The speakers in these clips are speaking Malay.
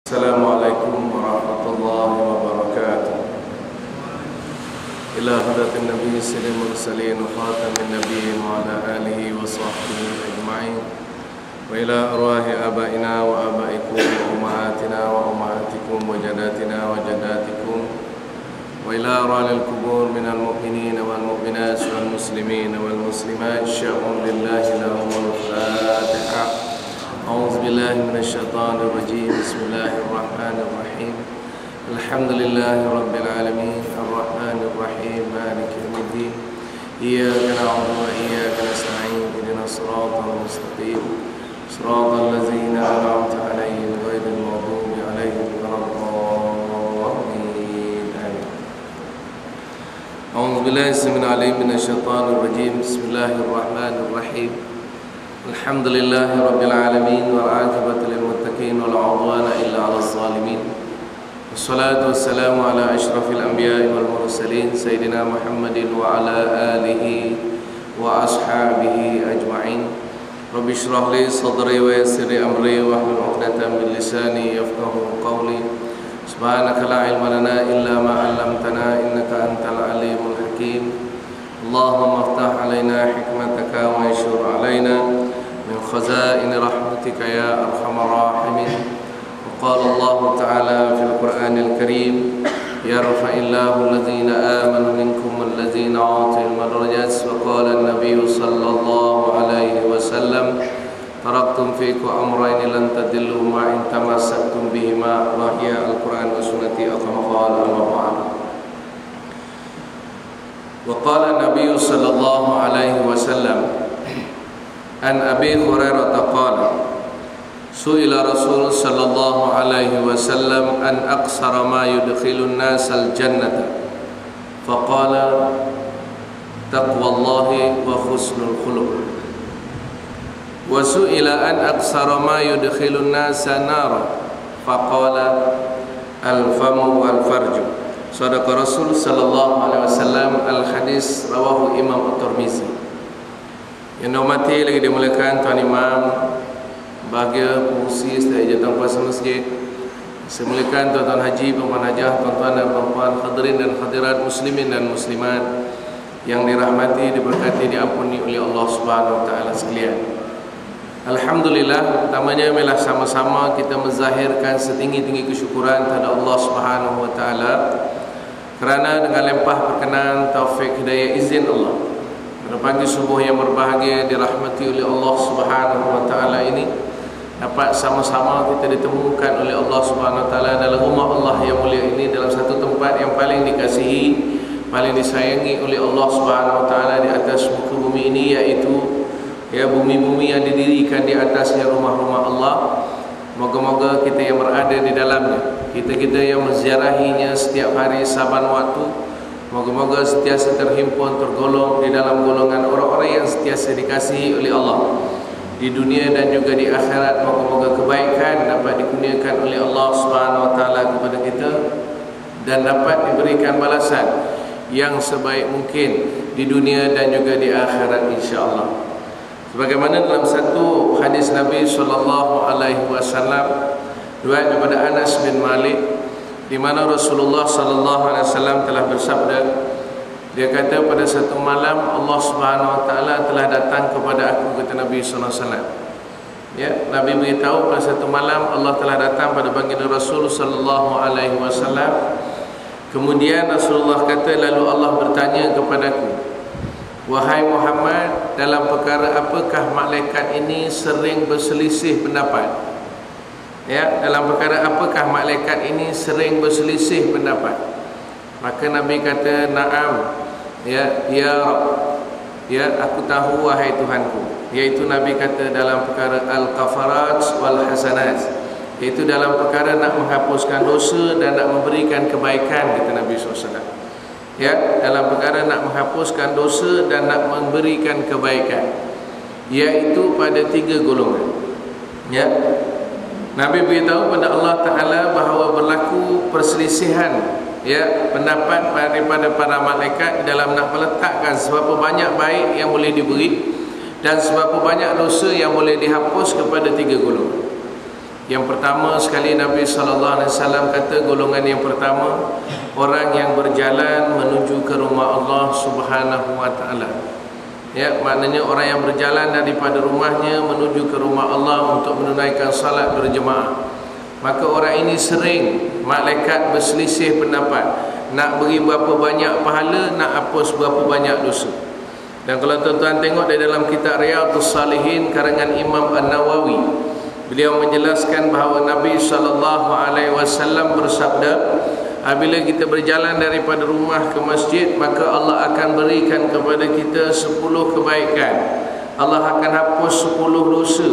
Assalamualaikum warahmatullahi wabarakatuh. Ila hadratin Nabi sallallahu alaihi wa khatamin nabiyyin wa ala alihi wa sahbihi ajma'in. Wa ila arwahi abaina wa abaikum wa ummahatina wa ummahatikum wa jadatina wa jadatikum. Wa ila arwahil kubur minal mu'minin wal mu'minat wal muslimin wal muslimat sya'un lillahi lahumul Fatihah. أعوذ بالله من الشيطان الرجيم بسم الله الرحمن الرحيم الحمد لله رب العالمين الرحمن الرحيم مالك يوم الدين إياك نعبد وإياك نستعين اهدنا الصراط المستقيم صراط الذين أنعمت عليهم غير المغضوب عليهم ولا الضالين آمين. أعوذ بالله السميع العليم من الشيطان الرجيم بسم الله الرحمن الرحيم Alhamdulillahi Rabbil Alamin Wal-aqibatu lil-muttaqin Wal-'udwana illa 'alal zalimin Wassalatu wassalamu ala ashrafil anbiya'i wal-mursalin Sayyidina Muhammadin wa ala alihi wa ashabihi ajma'in Rabbi shrah li sadri wa yassir li amri Wa hlul 'uqdatam min lisani yafqahu qawli Subhanaka la ilma lana illa ma 'allamtana Innaka antal alimul hakim Allahumma aftah alaina hikmataka wa yashur alaina من خزائن رحمتك يا أرحم الراحمين وقال الله تعالى في القرآن الكريم يرفع الله الذين آمنوا منكم والذين أوتوا الدرجات وقال النبي صلى الله عليه وسلم تركتم فيكم أمرين لن تضلوا ما إن تمسكتم بهما وهي القرآن والسنة أو كما قال الله أعلم. وقال النبي صلى الله عليه وسلم An Abi Hurairah qala su'ila Rasul sallallahu alaihi wasallam an aqsara ma yudkhilun nas al-jannata faqala taqwallahi wa husnul khuluq wa su'ila an aqsara ma yudkhilun nas an-nar faqala al-famu wal farju. Sadaqa Rasul sallallahu alaihi wasallam. Al-hadis rawahu Imam At-Tirmizi. Yang dihormati lagi dimuliakan Tuan Imam, bahagia pengurusi setiap jawatan kuasa masjid, saya muliakan tuan-tuan haji, puan hajah, tuan-tuan dan puan hadirin dan hadirat muslimin dan muslimat yang dirahmati, diberkati, diampuni oleh Allah Subhanahu wa taala sekalian. Alhamdulillah, pertamanya marilah sama-sama kita menzahirkan setinggi-tinggi kesyukuran kepada Allah Subhanahu wa taala kerana dengan limpah perkenan, taufik, hidayah, izin Allah pada pagi subuh yang berbahagia dirahmati oleh Allah Subhanahu wa taala ini dapat sama-sama kita ditemukan oleh Allah Subhanahu wa taala dalam rumah Allah yang mulia ini, dalam satu tempat yang paling dikasihi, paling disayangi oleh Allah Subhanahu wa taala di atas muka bumi ini, iaitu bumi-bumi yang didirikan di atasnya rumah-rumah Allah. Moga-moga kita yang berada di dalamnya, kita-kita yang menziarahinya setiap hari saban waktu, moga-moga sentiasa terhimpun, tergolong di dalam golongan orang-orang yang sentiasa dikasihi oleh Allah di dunia dan juga di akhirat. Moga-moga kebaikan dapat dikurniakan oleh Allah Subhanahu wa taala kepada kita dan dapat diberikan balasan yang sebaik mungkin di dunia dan juga di akhirat insya-Allah. Sebagaimana dalam satu hadis Nabi sallallahu alaihi wasallam riwayat daripada Anas bin Malik, di mana Rasulullah sallallahu alaihi wasallam telah bersabda, dia kata pada satu malam Allah Subhanahu wa taala telah datang kepada aku, kata Nabi sallallahu alaihi wasallam. Nabi beritahu pada satu malam Allah telah datang pada baginda Rasul sallallahu alaihi wasallam. Kemudian Rasulullah kata, lalu Allah bertanya kepadaku, wahai Muhammad, dalam perkara apakah malaikat ini sering berselisih pendapat? Dalam perkara apakah malaikat ini sering berselisih pendapat? Maka Nabi kata, na'am, ya Rabb, aku tahu wahai Tuhanku. Iaitu Nabi kata dalam perkara al-kafarat wal hasanat, iaitu dalam perkara nak menghapuskan dosa dan nak memberikan kebaikan, kata Nabi SAW. Dalam perkara nak menghapuskan dosa dan nak memberikan kebaikan, iaitu pada 3 golongan. Nabi beritahu pada Allah Ta'ala bahawa berlaku perselisihan pendapat daripada para malaikat dalam nak meletakkan seberapa banyak baik yang boleh diberi dan seberapa banyak dosa yang boleh dihapus kepada 3 golongan. Yang pertama sekali Nabi SAW kata golongan yang pertama, orang yang berjalan menuju ke rumah Allah Subhanahu wa taala. Ya, maknanya orang yang berjalan daripada rumahnya menuju ke rumah Allah untuk menunaikan salat berjemaah. Maka orang ini sering malaikat berselisih pendapat, nak beri berapa banyak pahala, nak hapus berapa banyak dosa. Dan kalau tuan-tuan tengok di dalam kitab Riyadhus Salihin karangan Imam An-Nawawi, beliau menjelaskan bahawa Nabi SAW bersabda, apabila kita berjalan daripada rumah ke masjid, maka Allah akan berikan kepada kita 10 kebaikan. Allah akan hapus 10 dosa.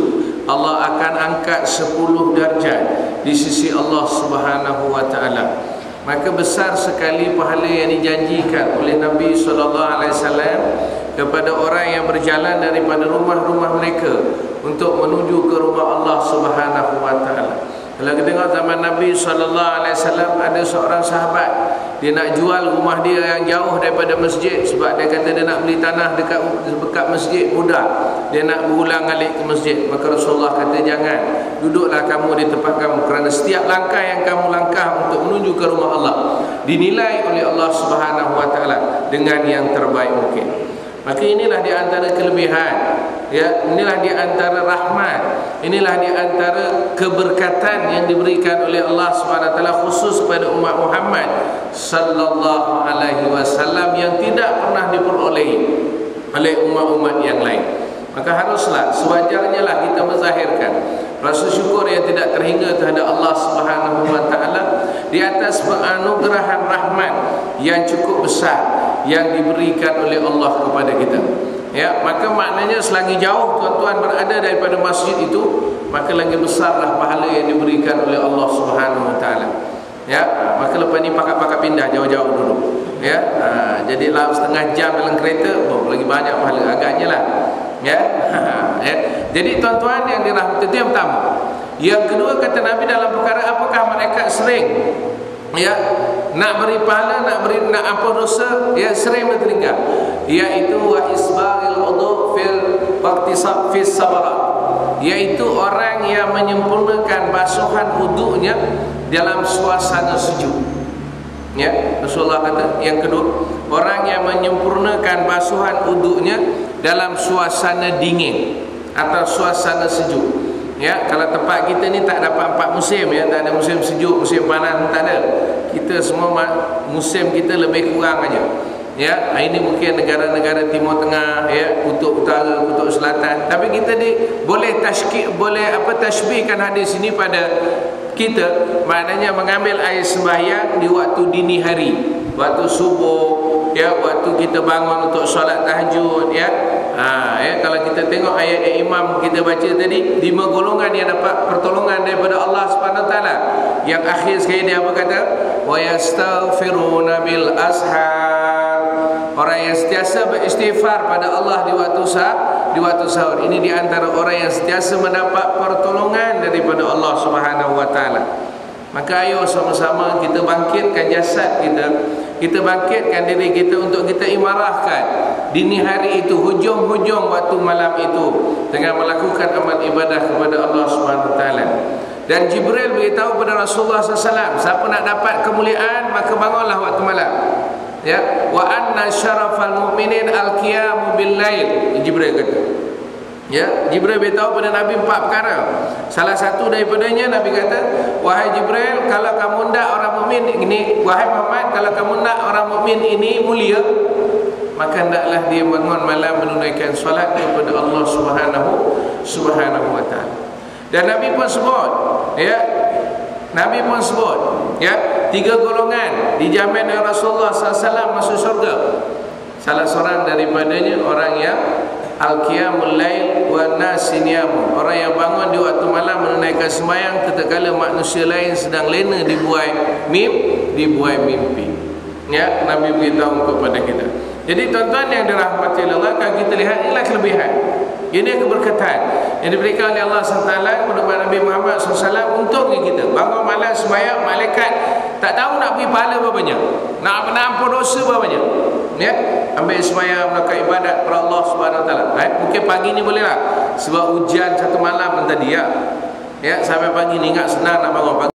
Allah akan angkat 10 darjat di sisi Allah Subhanahu wa taala. Maka besar sekali pahala yang dijanjikan oleh Nabi SAW kepada orang yang berjalan daripada rumah-rumah mereka untuk menuju ke rumah Allah Subhanahu wa taala. Kalau kita tengok zaman Nabi SAW, ada seorang sahabat, dia nak jual rumah dia yang jauh daripada masjid, sebab dia kata dia nak beli tanah dekat masjid mudah, dia nak berulang alik ke masjid. Maka Rasulullah kata, jangan, duduklah kamu di tempat kamu, kerana setiap langkah yang kamu langkah untuk menuju ke rumah Allah dinilai oleh Allah Subhanahu wa taala dengan yang terbaik mungkin. Maka inilah di antara kelebihan, ya, inilah di antara rahmat, inilah di antara keberkatan yang diberikan oleh Allah Subhanahu wa taala khusus pada umat Muhammad sallallahu alaihi wasallam yang tidak pernah diperolehi oleh umat-umat yang lain. Maka haruslah, sewajarnya lah kita menzahirkan rasa syukur yang tidak terhingga terhadap Allah Subhanahu wa taala di atas penganugerahan rahmat yang cukup besar yang diberikan oleh Allah kepada kita. Ya, maka maknanya selagi jauh tuan-tuan berada daripada masjid itu, maka lagi besarlah pahala yang diberikan oleh Allah Subhanahu wa taala. Ya, maka lepas ni pakat-pakat pindah jauh-jauh dulu. Ya, jadi lah setengah jam dalam kereta, lagi banyak pahala agaknya lah. Ya. Ya. Jadi tuan-tuan yang dirahmati, itu yang pertama. Yang kedua, kata Nabi dalam perkara apakah malaikat sering, ya, nak beri pahala, nak apa dosa, ya, sering bertingkah, iaitu wa isbaril wudu fil waqtisab fis sabarat, iaitu orang yang menyempurnakan basuhan wudunya dalam suasana sejuk. Ya, Rasulullah kata yang kedua, orang yang menyempurnakan basuhan wudunya dalam suasana dingin atau suasana sejuk. Ya, kalau tempat kita ni tak dapat 4 musim, ya, tak ada musim sejuk, musim panas, tak ada. Kita semua musim kita lebih kurang aja. Ya, ini mungkin negara-negara Timur Tengah, ya, kutub utara, kutub selatan. Tapi kita boleh tashbihkan hadis ini pada kita, maknanya mengambil air sembahyang di waktu dini hari, waktu subuh, ya, waktu kita bangun untuk solat tahajud, ya. Ya, kalau kita tengok ayat imam kita baca tadi, 5 golongan yang dapat pertolongan daripada Allah Subhanahu wa taala. Yang akhir sekali dia apa kata? Wa yastaghfiruna bil ashar. Orang yang sentiasa beristighfar pada Allah di waktu sahur. Ini di antara orang yang sentiasa mendapat pertolongan daripada Allah Subhanahu wa taala. Maka ayo sama-sama kita bangkitkan jasad kita, kita bangkitkan diri kita untuk kita imarahkan dini hari itu, hujung-hujung waktu malam itu, dengan melakukan amal ibadah kepada Allah Subhanahu wa taala. Dan Jibril beritahu kepada Rasulullah SAW, siapa nak dapat kemuliaan maka bangunlah waktu malam. Ya, wa anna syarafal mu'minin al-qiyamu bil lail, Jibril kata. Ya, Jibril beritahu pada Nabi 4 perkara. Salah satu daripadanya Nabi kata, wahai Jibril, kalau kamu nak orang mukmin ini, wahai Muhammad, kalau kamu nak orang mukmin ini mulia, maka hendaklah dia bangun malam menunaikan solat kepada Allah Subhanahu wa taala. Dan Nabi pun sebut, ya, Nabi pun sebut, ya, 3 golongan dijamin oleh Rasulullah SAW masuk syurga. Salah seorang daripadanya orang yang al-qiyamul lail wa nasiniyamun, orang yang bangun di waktu malam menunaikan sembahyang tatkala manusia lain sedang lena dibuai mimpi. Ya, Nabi beritahu kepada kita. Jadi tuan-tuan yang dirahmati Allah, kalau kita lihat inilah kelebihan, ini keberkatan yang diberikan oleh Allah SWT kepada Nabi Muhammad SAW untuk kita. Bangun malam sembahyang, malaikat tak tahu nak beri pahala berapa banyak, nak ampun dosa berapa banyak. Ya, ambil sembahyang, melakukan ibadat kepada Allah Subhanahu wa taala. Mungkin pagi ni boleh lah, sebab hujan satu malam tadi, ya. Ya, sampai pagi ini enggak senang nak bangun pagi.